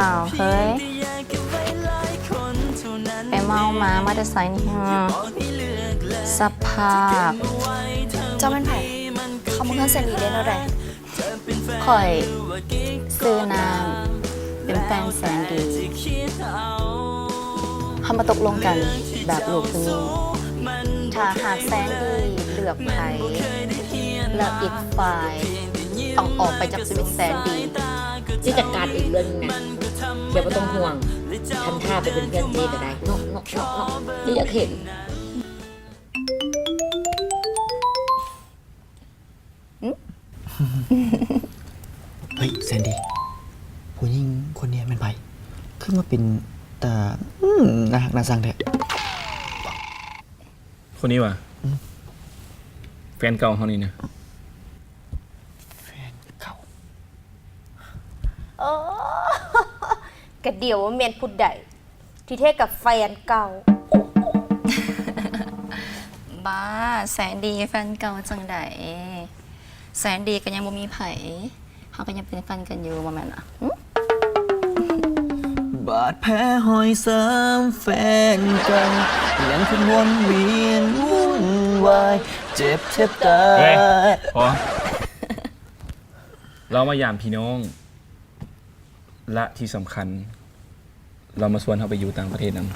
อ้าวเฮ้ยไปเมามาแต่ไซนี่ฮะสภาพเจ้าเป็นไผ่เขามาเพื่อนเซรีได้แล้วไรข่อยซื้อนางเป็นแฟนแสนดีเขามาตกลงกันแบบลูกผู้หญิงถ้าหากแสนดีเลือกไผ่แล้วอีกฝ่ายต้องออกไปจากชีวิตแสนดีที่จัดการอีกเรื่องนึงนะเดี๋ยวไม่ต้องห่วงทำท่าไปเป็นเพื่อนเจก็ได้นกที่อยากเห็นเฮ้ยแซนดี้ผู้หญิงคนนี้มันไปขึ้นมาเป็นแต่น่าหักน่าสั่งแท้คนนี้วะแฟนเก่าเขานี่นะแฟนเก่ากะเดียวว่าเมียนพูดใดที่เทศกับแฟนเก่าบ้าแสนดีแฟนเก่าจังไดแสนดีก็ยังบ่มีไผเขาก็ยังเป็นแฟนกันอยู่บ่แม่นอ่ะบาดแผลหอยซ้ำแฟนกันยังคงวนเวียนวุ่นวายเจ็บแทบตา เฮ้ย ย พอ เรามายามพี่น้อง และที่สำคัญ เรามาชวนเขาไปอยู่ต่างประเทศนั้น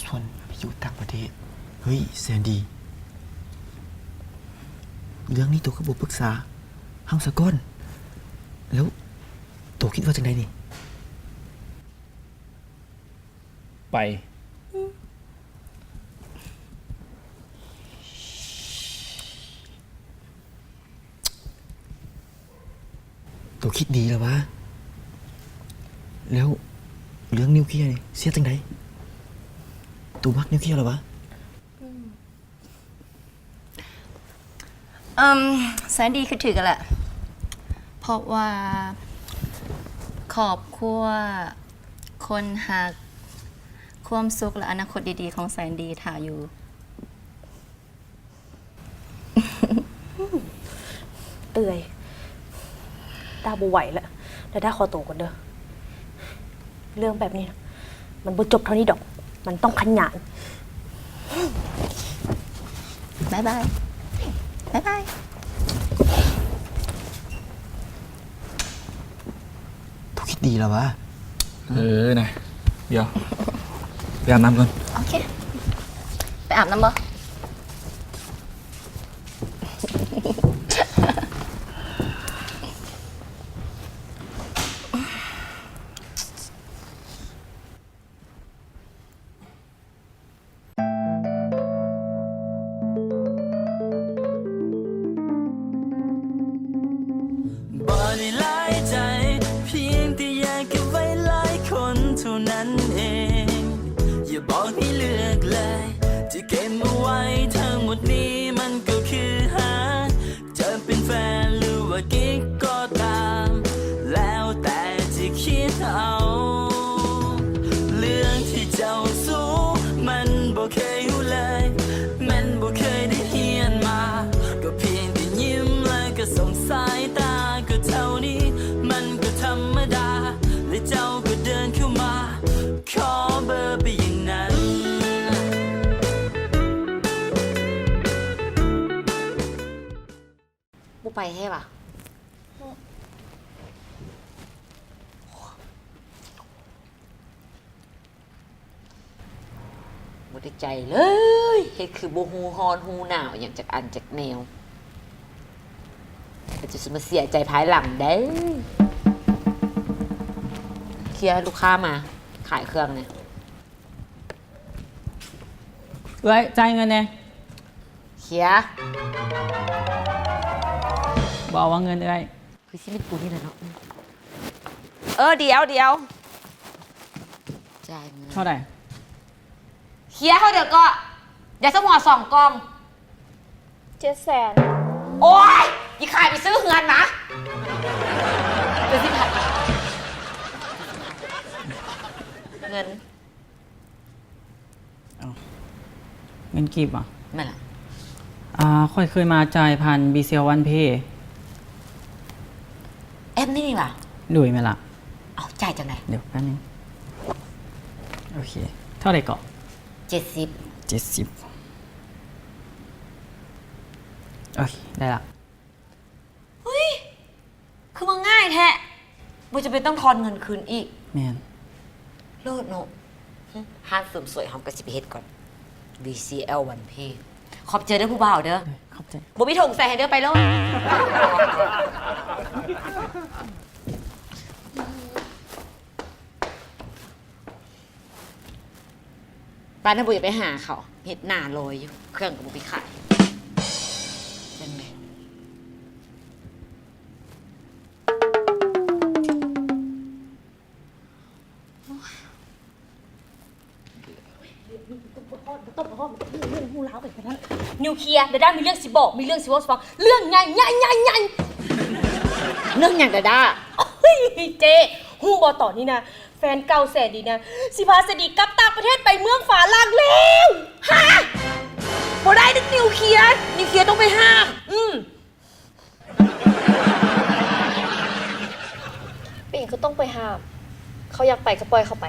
ส่วนไปอยู่ต่างประเทศเฮ้ยแซนดี้เรื่องนี้ตัวก็บอกปรึกษาเฮาซะก่อนแล้วตัวคิดว่าจังไดนี่ไปตัวคิดดีแล้ววะแล้วเรื่องนิวเคลียร์นี่เสียจังไดตัวมักนิวเคลียร์หรอวะแสนดีคือถือกันแหละเพราะว่าขอบครัวคนหักความสุขและอนาคตดีๆของแสนดีถ่าอยู่เตื่อยตาบวไหวแล้วแต่ถ้าขอโตก่อนเด้อเรื่องแบบนี้นะมันบ่จบเท่านี้ดอกมันต้องขยันบ๊ายบายบ๊ายบายตัวคิดดีแล้ววะนะเดี๋ยวไปอาบน้ำก่อนโอเคไปอาบน้ำบ่นั้นเองอย่าบอกให้เลือกเลยจะเก็บเอาไว้ทั้งหมดนี้มันก็คือหาจะเป็นแฟนหรือว่ากิ๊กก็ตามแล้วแต่จะคิดเอาเรื่องที่เจ้าสู้มันบ่เคยรู้เลยมันบ่เคยได้เฮียนมาก็เพียงแต่ยิ้มแล้วก็ส่งสายตาก็เท่านี้มันก็ธรรมดาและเจ้าก็เดินเข้ามาขอเบอร์ไปอย่างนั้นบุไปให้ป่ะบุได้ใจเลยเฮ็ดคือบูฮูฮอนฮูหนาวอย่างจากอันจากแนวแต่จะมาเสียใจภายหลังได้เคลียร์ลูกค้ามาขายเครื่องเนี่ยจ่ายเงินเนี่ยเคลียร์ บอกว่าเงินอะไรคือชีวิตกูนี่แหละเนาะเดี๋ยวจ่ายเงินเท่าไหร่เคลียร์เขาเดี๋ยวก็เดี๋ยวสมอ2 กล่อง700,000โอ๊ยยี่ขายไปซื้อเงินนะเดี๋ยวสิพัดเงินเงินกีบอ่ะไม่ล่ะ ค่อยเคยมาจ่ายผ่านบีเซลวันเพย์ มนี่นี่ว่ะ ดุยไหมล่ะ เอาจ่ายจังไหน เดี๋ยวแป๊บนึงโอเค เท่าไหร่เกาะ 70 70โอเค ได้ละ คือมันง่ายแท้บ่จะเป็นต้องทอนเงินคืนอีก แมน โลดเนาะห้านเสริมสวยเฮาก็สิไปเฮ็ดก่อน VCL 1 P ขอบใจเด้อผู้บ่าวเด้อ ขอบใจ บ่มีถุงใส่ให้เด้อไปโลดป้าน่ะบ่อยากไปหาเขาเฮ็ดหน้าลอยอยู่ เครื่องก็บ่ไปขายจังได๋ ต้องพ่อเรื่องหูล้าวไปขนาดนั้นนิวเคลียร์ดาด้ามีเรื่องสิบอกมีเรื่องสิว่าฟังเรื่องใหญ่ใหญ่ใหญ่ใหญ่ เรื่องหยังดาด้า เฮ้ยเจฮู้บอต่อนี่นะแฟนเก่าแสนดีนะสิพาแสนดีกลับต่างประเทศไปเมืองฝาลางแล้วฮะบ่ได้นึกนิวเคลียร์ต้องไปห้ามปิ่งเขาต้องไปห้าม เขาอยากไปก็ปล่อยเขาไป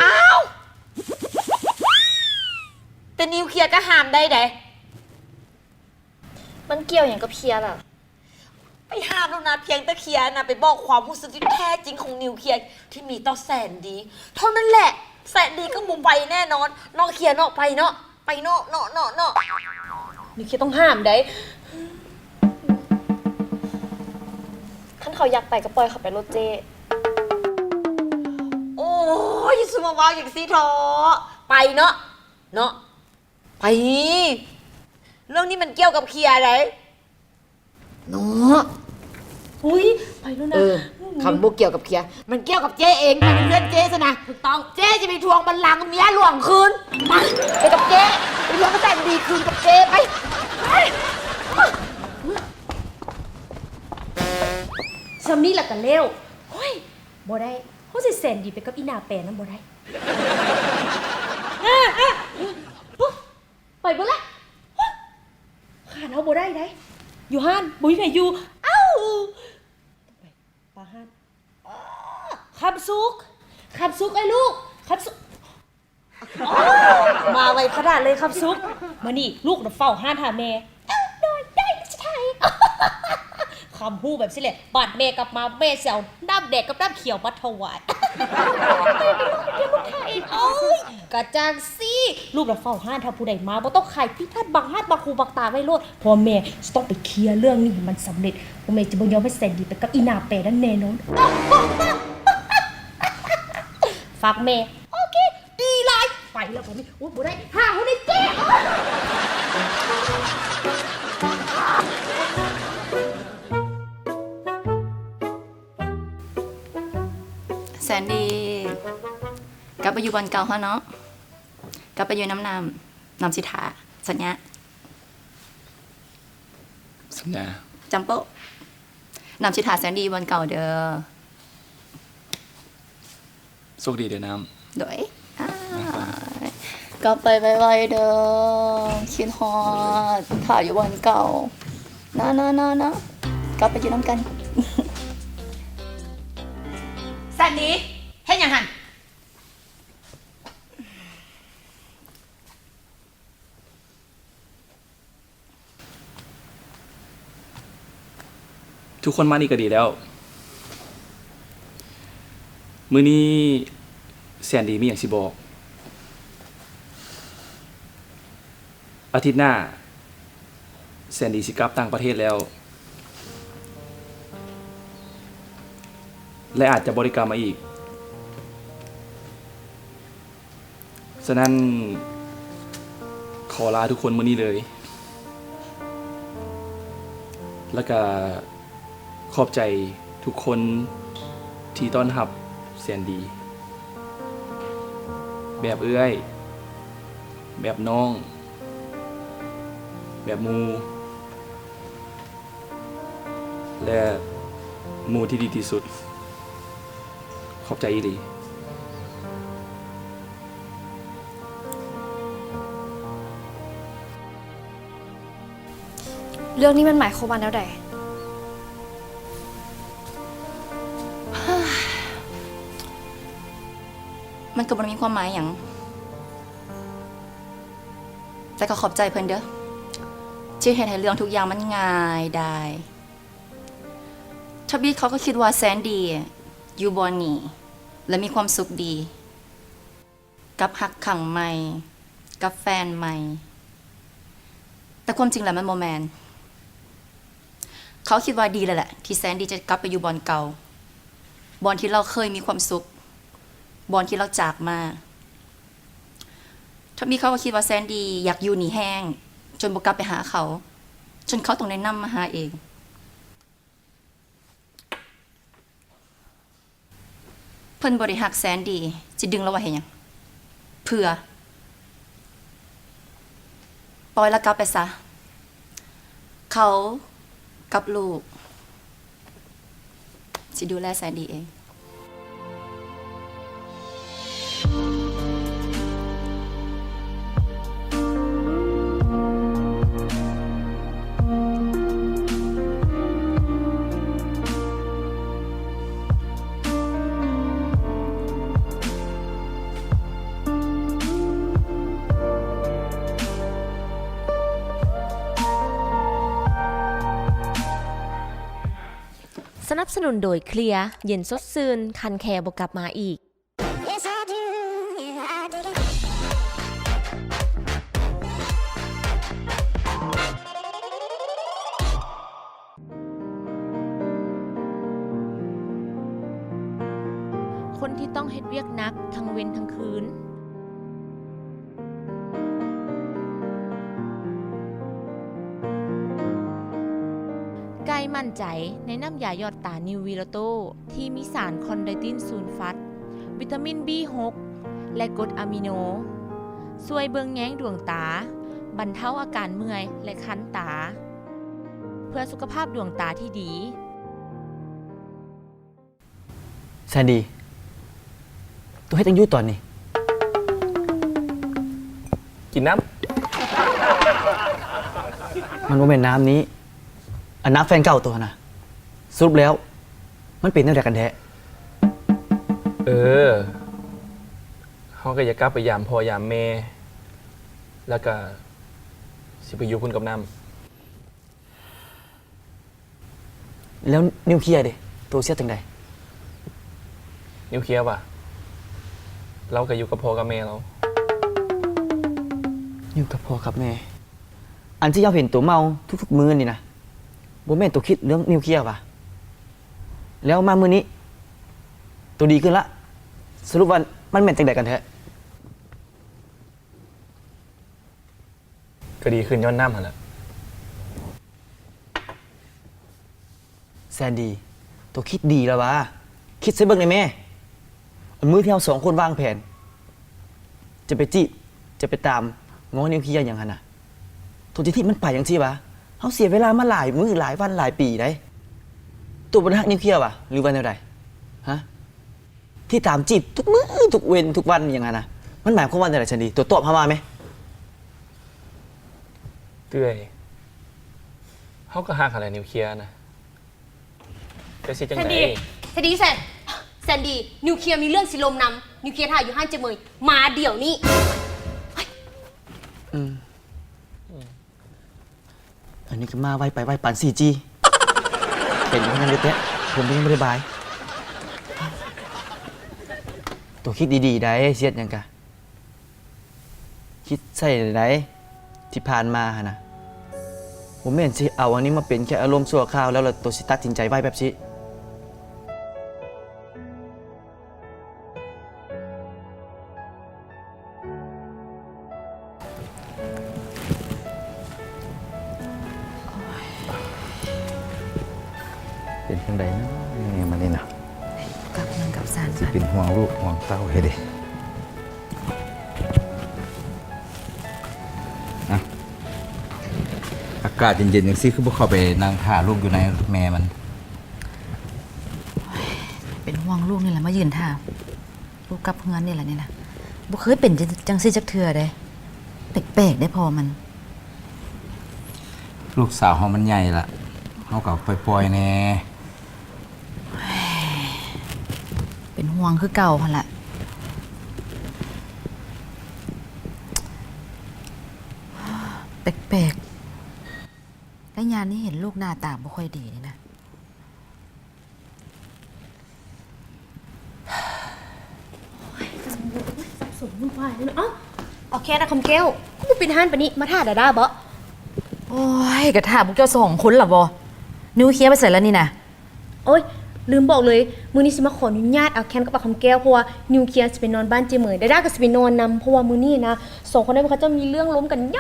อ้าวแต่นิวเคลียร์ก็ห้ามได้เด้ มันเกี่ยวอย่างกับเพียร์ล่ะ ไปห้ามแล้วนะเพียงแต่เคลียร์นะไปบอกความรู้สึกที่แท้จริงของนิวเคลียร์ที่มีต่อแสนดี เท่านั้นแหละแสนดีก็มุมไปแน่นอนนอกเคลียร์นอกไปเนาะไปเนาะนิวเคลียร์ต้องห้ามได้ ขั้นเขาอยากไปก็ปล่อยเขาไปรถเจ โอ้ยสุมาวาวอย่างซีทอไปเนาะไปเรื่องนี้มันเกี่ยวกับเคลียร์อะไรเนาะ อุ้ยไปแล้วนะ คำบุกเกี่ยวกับเคลียร์มันเกี่ยวกับเจ๊เองมันเป็นเพื่อนเจ๊ซะนะถูกต้องเจ๊จะไปทวงบัลลังก์เมียหลวงคืนไปกับเจ๊ไปทวงก็แต่งดีคืนกับเจ๊ไปซัมนี่แหละกันเร็วเฮ้ยบ่ได้เขาสิแสนดีไปกับอีนาแปรนั่นบ่ได้ไปบ่ละขาดเอาบ่ได้ได้อยู่ห้านบ่มีไผอยู่เอ้าไปปาห้านคำซุกไอ้ลูกคำซุกมาไวขนาดเลยคำซุกมานี่ลูกน่ะเฝ้าห้านหาแม่โดยได้สิไทย คำพูดแบบสิแหละบาดแม่กลับมาแม่เสียวน้ำแดกกับน้ำเขียวมาถวายโอ้ยกระจางซี่ลูกเราเฝ้าห้านถ้าผู้ใดมาบ่ต้องขายพี่ทัดบังห้านบังคูบักตาไว้โลดพอแม่จะต้องไปเคลียร์เรื่องนี้ให้มันสำเร็จพ่อแม่จะบ่ยอมให้แสนดีไปกับอีนาแปรนั่นแน่นอนฝากแม่โอเคดีเลยไปแล้วผมโอ้ยบ่ได้ห้าเขาได้เจ๊ แสนดีกลับไปอยู่บอนเก่าเขาเนาะกลับไปอยู่น้ำสิทาสัญญา สัญญา จำโป๊ะน้ำสิทาแสนดีบอนเก่าเด้อ โชคดีเด้อน้ โดยกลับไปไวๆเด้อคิดฮอดถ่ายอยู่บอนเก่านะกลับไปอยู่น้ำกัน แสนดีเฮ็ดหยังหัน ทุกคนมานี่ก็ดีแล้ว มื้อนี้แสนดีมีอย่างสิบอก อาทิตย์หน้าแสนดีสิกลับต่างประเทศแล้ว และอาจจะบริกรรมมาอีก ฉะนั้นขอลาทุกคนมื้อนี้เลย แล้วก็ขอบใจทุกคนที่ต้อนรับแสนดี แบบเอื้อย แบบน้อง แบบหมู และหมูที่ดีที่สุด ขอบใจอีหลี เรื่องนี้มันหมายความว่าแล้วใด มันก็บ่ได้มีความหมายหยังแต่ก็ขอบใจเพิ่นเด้อที่เฮ็ดให้เรื่องทุกอย่างมันง่ายได้ทบีเขาก็คิดว่าแสนดีอยู่บอนนี่และมีความสุขดี กับฮักขังใหม่ กับแฟนใหม่ แต่ความจริงแล้วมันโมแมนเขาคิดว่าดีแล้วแหละที่แสนดีจะกลับไปอยู่บอนเก่าบอนที่เราเคยมีความสุขบอนที่เราจากมาทบีเขาก็คิดว่าแสนดีอยากอยู่หนีแห้งจนบ่กลับไปหาเขาจนเขาต้องแนะนำมาหาเองเพิ่นบริหักแสนดีจะดึงเราไว้เห็นยังเพื่อปล่อยแล้วกลับไปซะเขากับลูกจะดูแลแสนดีเองสนับสนุนโดยเคลียร์เย็นสดซื่นคันแคร์บกลับมาอีก คนที่ต้องเฮ็ดเวียกนักทั้งเว้นทั้งคืนไก่มั่นใจในน้ำยาหยอดตานิววีโรโตที่มีสารคอนไดตินซูลฟัตวิตามิน B6 และกรดอะมิโนช่วยเบิงแย้งดวงตาบรรเทาอาการเมื่อยและคันตา เพื่อสุขภาพดวงตาที่ดี แซนดี้ตัวเฮ็ดจังอยู่ตอนนี้ กินน้ มันบ่แม่นน้ำนี้อันน้ำแฟนเก่าตัวนะสรุปแล้ว มันเป็นแนวใดกันแท้ ำเขาก็อยากกลับไปยามพ่อยามแม่ แล้วก็สิไปอยู่พุ่นกับน้ แล้วนิวเคลียร์เด้ตัวเสียจังใด ำนิวเคลียร์ป่ะ เราก็อยู่กับพ่อกับแม่เรา อยู่กับพ่อกับแม่ อันที่เราเห็นตัวเมาทุกๆมื้อนี่นะบ่แม่นตัวคิดเรื่องนิวเคลียร์ป่ะแล้วมามื้อนี้ ตัวดีขึ้นละสรุปว่ามันแม่นจังใดกันแท้ ก็ดีขึ้นย้อนน้ำหั่นแหละ แซนดี้ตัวคิดดีแล้ววะคิดใส่เบิ่งได้แม่อันมื้อที่เราสองคนวางแผน จะไปจีบจะไปตามง้อนิวเคลียร์อย่างนั้นน่ะตัวที่มันไปอย่างที่วะเขาเสียเวลามาหลายมื้อหลายวันหลายปีได้ตัวบนฮักนิวเคลียร์วะหรือว่าแนวใดฮะที่ตามจีบทุกมื้อทุกเว้นทุกวันอย่างนั้นน่ะมันหมายความว่าอะไรแซนดี้ตัวตอบเข้ามาไหม เตื้อยเขาก็หักอะไรนิวเคลียร์นะแต่สิจัง แซน ได ดี้แซนดี้แซนดี้นิวเคลียร์มีเรื่องสิลมนำนิวเคลียร์ถ่ายอยู่ห้านเจเมยมาเดี๋ยวนี้ อันนี้ก็มาไวไปไวปาน 4G เห็นอย่างนั้นเลยแตะผมยังไม่ได้บายตัวคิดดีๆได้เสียดหยังกะคิดใส่ได้ที่ผ่านมาหั่นน่ะผมไม่เห็นสิเอาอันนี้มาเป็นแค่อารมณ์ชั่วคราวแล้วเราตัวสิตัดสินใจไว้แบบสิเป็นจังได๋นะนี่มันนี่นะ กับเงินกับสาร สิเป็นห่วงลูกห่วงเต้าเฮ็ดดิอากาศเย็นๆอย่างซี่คือบ่เข้าไปนั่งท่าลูกอยู่ในแม่มัน เป็นห่วงลูกนี่แหละมายืนท่าลูกกับเพื่อนนี่แหละนี่นะบ่เคยเป็นจังซี่จักเทื่อเด้แปลกๆได้พอมัน ลูกสาวเฮามันใหญ่ละเฮาก็ปล่อยๆแน่ เป็นห่วงคือเก่าหั่นแหละ แปลกๆแล้วยานนี้เห็นลูกหน้าตาบ่ค่อยดีนี่นะ สมวุ่นวายเลยเนาะเอ้าเอาแค่นะคำแก้วกูเป็นฮันปะนี่มาท่าดาบ่ โอ้ยกระถามพวกเจ้า2 คนล่ะบ่นิวเคลียร์ไปเสร็จแล้วนี่นะ โอ้ยลืมบอกเลยมื้อนี้สิมาขออนุญาตเอาแคนกับปากคำแก้วเพราะว่านิวเคลียร์สิไปนอนบ้านเจเหมยดาก็สิไปนอนนำเพราะว่ามื้อนี้นะ2 คนนั้นเขาจะมีเรื่องล้มกันย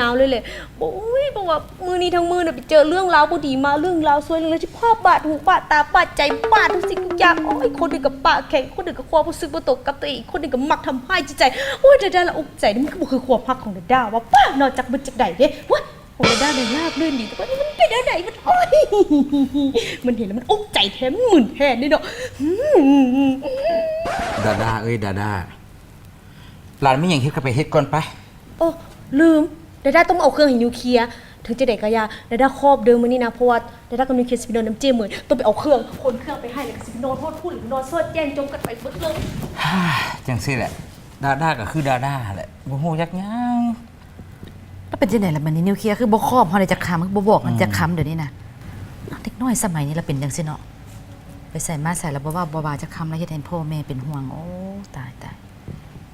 าวเลยโอ้ยบอกว่ามื้อนี้ทั้งมื้อน่ะไปเจอเรื่องราวบ่ดีมาเรื่องราวซวยเรื่องอะไรที่พ่อบาดหูบาดตาบาดใจบาดทุกสิ่งทุกอย่างโอ้ยคนหนึงกับปากแข็งคนหนึงกับความรู้สึกบ่ตกกับตัวเองคนหนึงกับมักทำให้จิตใจโอ้ยดาละอกใจนี่มันก็บ่คือความพักของดาว่าป้านอกจากมันจากใดเด้ว้าของดาเนี่ยลาบลื่นดีแต่ว่านี่มันเป็นอะไรมันโอ้ยมันเห็นแล้วมันอกใจแท้มันหมื่นแทนนี่เนาะ ดาดาเอ้ยดาดาหลานไม่ยังเฮ็ดก็ไปเฮ็ดก่อนไป โอ้ลืมดาด้าต้องเอาเครื่องให้นิวเคลียร์ถึงจะได้กะยาดาด้าครอบเดิมมื้อนี้นะเพราะว่าดาด้ากับนิวเคลียร์สิไปนอนน้ำเจเหมือนต้องไปเอาเครื่องคนเครื่องไปให้แล้วก็สิไปนอนโทษพูดหรือนอนเสิร์ชแย่งจมกันไปเบิดเลย จังซี่แหละ ดาดาก็คือดาดาแหละบ่ฮู้จักหยัง แล้วเป็นจังได๋ล่ะบัดนี้นิวเคลียร์คือบ่ครอบเฮาได้จักคำคือบ่บอกมันจักคำเดี๋ยวนี้นะเด็กน้อยสมัยนี้ละเป็นจังซี่เนาะไปใส่มาใส่แล้วบ่ว่าบ่ว่าจักคำแล้วเฮ็ดให้พ่อแม่เป็นห่วงโอ้ตาย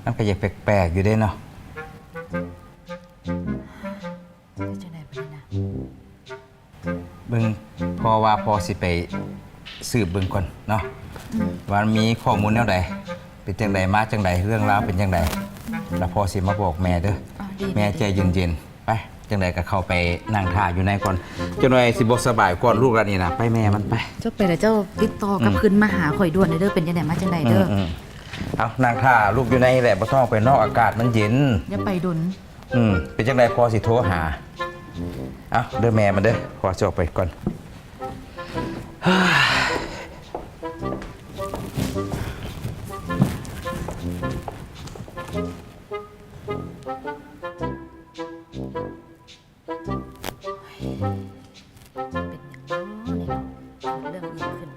มันก็ยังแปลกๆอยู่เด้เนาะ เป็นจังได๋บัดนี้นะ เบิ่งพอว่าพอสิไปสืบเบิ่งก่อนเนาะว่ามีข้อมูลแนวใดเป็นจังใดมาจังใดเรื่องราวเป็นจังใดแล้วพอสิมาบอกแม่เด้อ อ๋อดี แม่ใจเย็นๆไปจังใดก็เข้าไปนั่งท่าอยู่ในก่อนจังหน่อยสิบ่สบายก่อนลูกแล้วนี่นะไปแม่มันไป เจ้าไปแล้วเจ้าติดต่อกลับคืนมาหาข่อยด่วนเด้อเป็นจังได๋มาจังไดเด้อ เอานางท่าลูกอยู่ในแหละบ่ต้องไปนอกอากาศมันเย็น อย่าไปดุน เป็นจังไดพอสิโทรหา เอาเด้อแม่มันเด้อพอจะออกไปก่อน เป็นหยังเนาะนี่เนาะเรื่องอีกขึ้น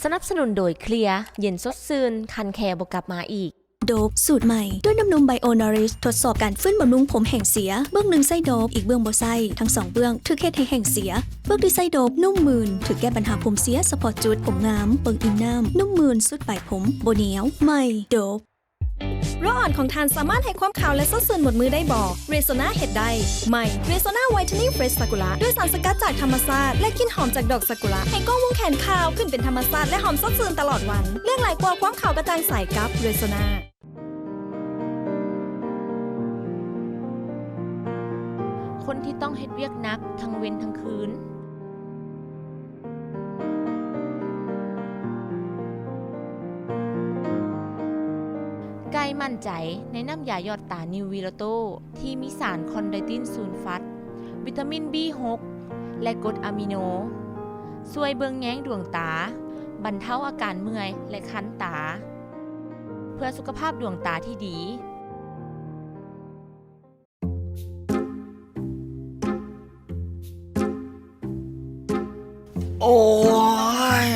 สนับสนุนโดยเคลียร์เย็นสดซื่นคันแคร์บกลับมาอีก โดบสูตรใหม่ด้วยน้ำนมไบโอนอริชทดสอบการฟื้นบำรุงผมแห่งเสียเบื้องหนึ่งไส้โดบอีกเบื้องบ่ไส้ทั้ง2เบื้องถือเคสให้แห่งเสียเบื้องที่ไส้โดบนุ่มมืนถือแก้ปัญหาผมเสียสปอร์ตจุดผมงามเบิ่งอิ่มน้ำนุ่มมืนสุดปลายผมโบเหนียวใหม่โดบโรคอ่อนของทานสามารถให้ความขาวและสดชื่นหมดมือได้บ่เรโซนาเห็ดได้ใหม่เรโซนาไวท์เทนนิ่งเฟรชซากุระด้วยสารสกัดจากธรรมชาติและกลิ่นหอมจากดอกซากุระให้ก้องวงแขนขาวขึ้นเป็นธรรมชาติและหอมสดชื่นตลอดวันเรื่องหลายกว่าความขาวกระจ่างใสกับเรโซนาคนที่ต้องเฮ็ดเวียกนักทั้งเว้นทั้งคืนไกลมั่นใจในน้ำยาหยอดตานิววีโรโตที่มีสารคอนไดตินซูลฟัตวิตามิน B6 และกรดอะมิโนช่วยเบิงแย้งดวงตาบรรเทาอาการเมื่อยและคันตา เพื่อสุขภาพดวงตาที่ดี โอ้ย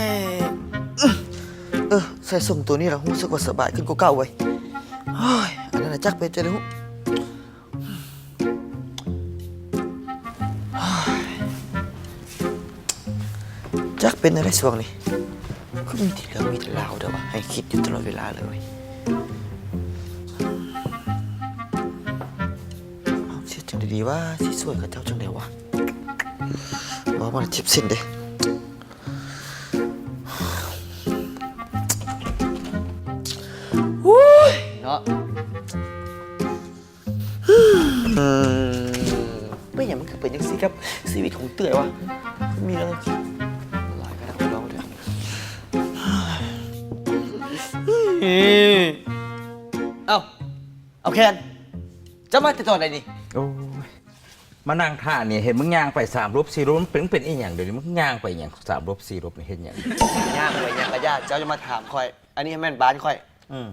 ใส่ส่งตัวนี้แล้วรู้สึกว่าสบายขึ้นกว่าเก่าเว้ยเฮ้ยอันนั้นนะจักเป็นจะได้หูจักเป็นอะไรช่วงนี้ก็มีแต่เรื่องมีแต่ราวเด้อวะให้คิดอยู่ตลอดเวลาเลยเอาเสียจังดีๆว่าสิสวยกับเจ้าจังได๋วะบอกว่ามันจิบสิ้นเด้เนาะไม่อย่างมันคือเป็นยังสิครับชีวิตของเตื่อยวะมีอะไรหลายกระดับร้องเถอะเอาแคนจะมาติดต่ออะไรนี่ โอ้ยมานั่งท่าเนี่ยเห็นมึงย่างไป3 รบ 4 รบมันเป็นอีหยังเดี๋ยวนี้มึงย่างไปอหย่าง3 รบ 4 รบนี่เห็นหยัง ย่างไปย่างกระยาเจ้าจะมาถามคอย อันนี้ให้แม่นบ้านคอย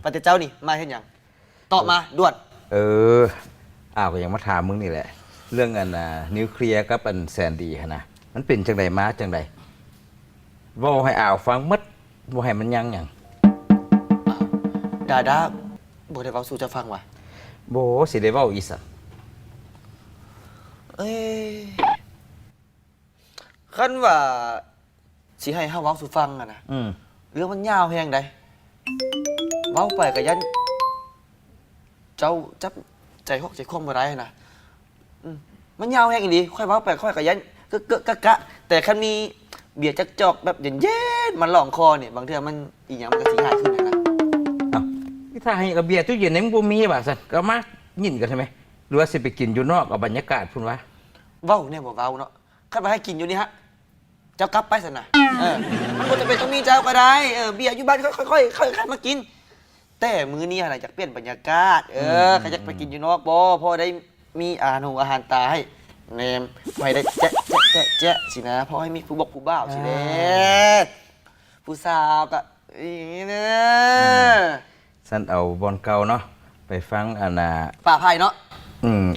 ปฏิเจ้านี่มาเห็นหยังตอบมาด่วน ก็ยังมาถามมึงนี่แหละ เรื่องอันนิวเคลียร์กับอันแซนดี้ฮะนะมันเป็นจังใดมาจังใด เว้าให้อ่าวฟังหมดบ่ให้มันยังหยัง ดาดาบ่ได้เว้าสู่จะฟังว่ะ บ่สิได้เว้าอีสัก เอ้ยคันว่าสิให้เฮาเว้าสู่ฟังอะนะ เรื่องมันยาวแฮงใดเว้าไปก็ยันเจ้าจับใจฮอกใจคอมบ่ได้นะมันยาวแฮงอีหลีค่อยเว้าไปค่อยก็ยันกะแต่คันมีเบียร์จักจอกแบบเย็นๆมันหลองคอนี่บางเทื่อมันอีหยังมันก็สิง่ายขึ้นนะ ถ้าให้ระเบียบตู้เย็นในมึงบ่มีว่าซั่นก็มายินกันใช่ไหมหรือว่าสิไปกินอยู่นอกเอาบรรยากาศพุ่นวะ เว้าเนี่ยบ่เว้าเนาะคันว่าให้กินอยู่นี่ฮะเจ้ากลับไปซั่นน่ะมันบ่จำเป็นต้องมีเจ้าก็ได้เบียร์อยู่บ้านค่อยๆมากิน แต่มื้อนี้น่ะอยากเปลี่ยนบรรยากาศก็อยากไปกินอยู่นอกบ่พอได้มีอาหารตาให้แนมไว้ได้แจ๊ะสินะพอให้มีผู้บอกผู้บ่าวสิเด้ผู้สาวก็อย่างนี้นะ ซั่นเอาบอลเก่าเนาะไปฟังอันน่ะ ป่าไผ่เนาะ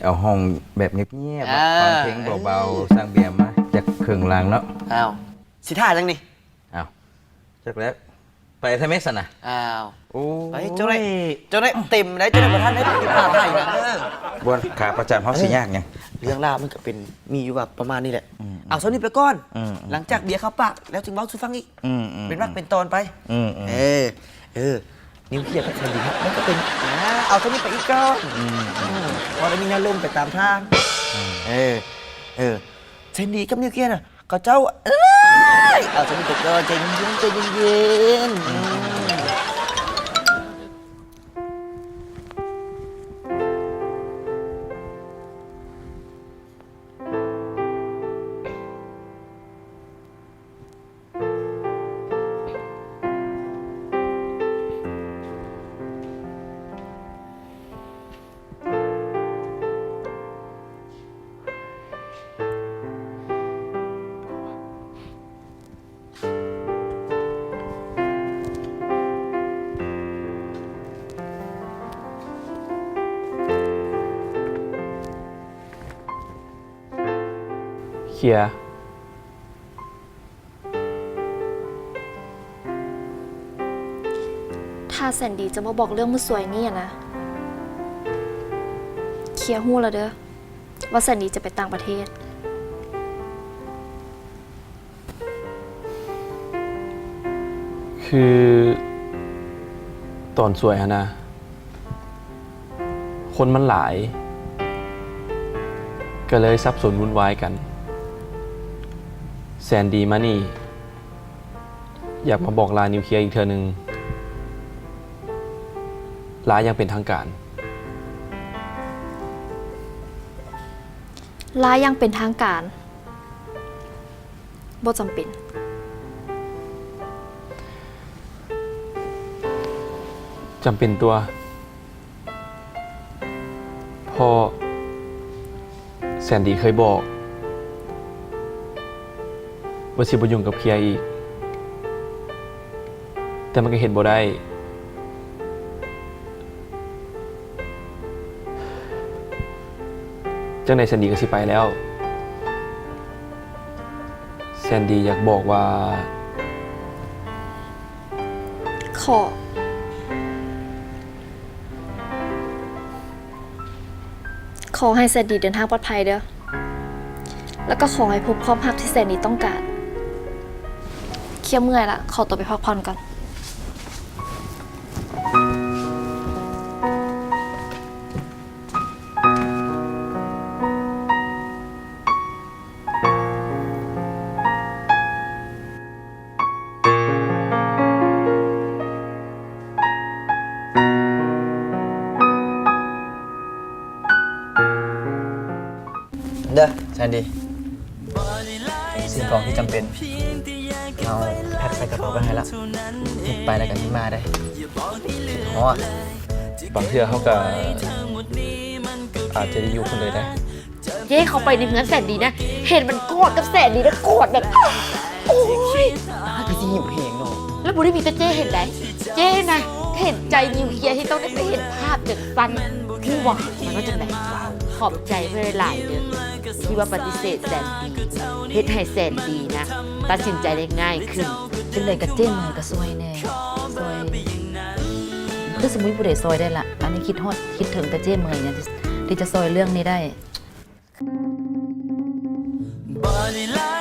เอาห้องแบบเงียบๆฟังเพลงเบาๆสร้างเบียร์มาจากเครื่องรางเนาะ อ้าวสิท่าจังนี่ อ้าวจักแล้วไปทำไมซั่นน่ะ อ้าว โอ้ ไปเจ้าได้เต็มได้เจ้าได้บ่ทันได้ไปป่าไผ่นะ บอลขาประจำเฮาสิยากหยัง เรื่องราวมันก็เป็นมีอยู่แบบประมาณนี้แหละเอาโซนี้ไปก่อนหลังจากเบียร์เข้าปากแล้วจึงเว้าสู่ฟังอีกเป็นรักเป็นตอนไปนิวเคลียร์ก็เคยดีครับมันก็เป็นเอาโซนี้ไปอีกก่อนพอได้มีแนวลมไปตามทางเซนดีกับนิวเคลียร์น่ะก็เจ้าเอาโซนี้ไปก่อนใจเย็นเคลียร์ ถ้าแสนดีจะมาบอกเรื่องมือสวยนี่อะนะ เคลียร์หู้แล้วเด้อว่าแสนดีจะไปต่างประเทศ คือตอนสวยอะนะ คนมันหลาย ก็เลยสับสนวุ่นวายกัน แสนดีมานี่ อยากมาบอกลานิวเคลียร์อีกเทื่อนึงลายังเป็นทางการ ลายังเป็นทางการบ่จำเป็น จำเป็นตัวพอแสนดีเคยบอกว่าสิบ่ยุ่งกับเคลียร์อีก แต่มันก็เห็นบ่ได้จังในแซนดี้ก็สิไปแล้วแซนดี้อยากบอกว่า ขอให้แสนดีเดินทางปลอดภัยเด้อ แล้วก็ขอให้พบความรักที่แสนดีต้องการ เคลียร์เมื่อยละ ขอตัวไปพักผ่อนก่อน เด้อแซนดี้สิ่งของที่จำเป็นเอาแพ็คใส่กระเป๋าไปให้ละไปแล้วกันที่มาได้เพราะว่า บางเทื่อเขาก็อาจจะได้อยู่คนเลยได้ เจ๊เขาไปในเมืองแสนดีนะ เห็นมันกอดกับแสนดีแล้วกอดแบบ โอ้ย ก็จะหิวเพลงเนาะ แล้วบุได้มีแต่เจ๊เห็นไหนเจ๊นะเห็นใจนิวเคลียร์ที่ต้องได้ไปเห็นภาพจากฟันคือว่ามันก็จะไหนขอบใจเพื่อหลายเด้อที่ว่าปฏิเสธแสนดีเฮ็ดให้แสนดีนะ ตัดสินใจได้ง่ายขึ้น จังไดก็เจ้มือก็ซอยแน่ซอยคือสมมุติผู้ใดซอยได้ละอันนี้คิดถึงแต่เจ้มือเนี่ยที่จะซอยเรื่องนี้ได้ บ่ได้หลาย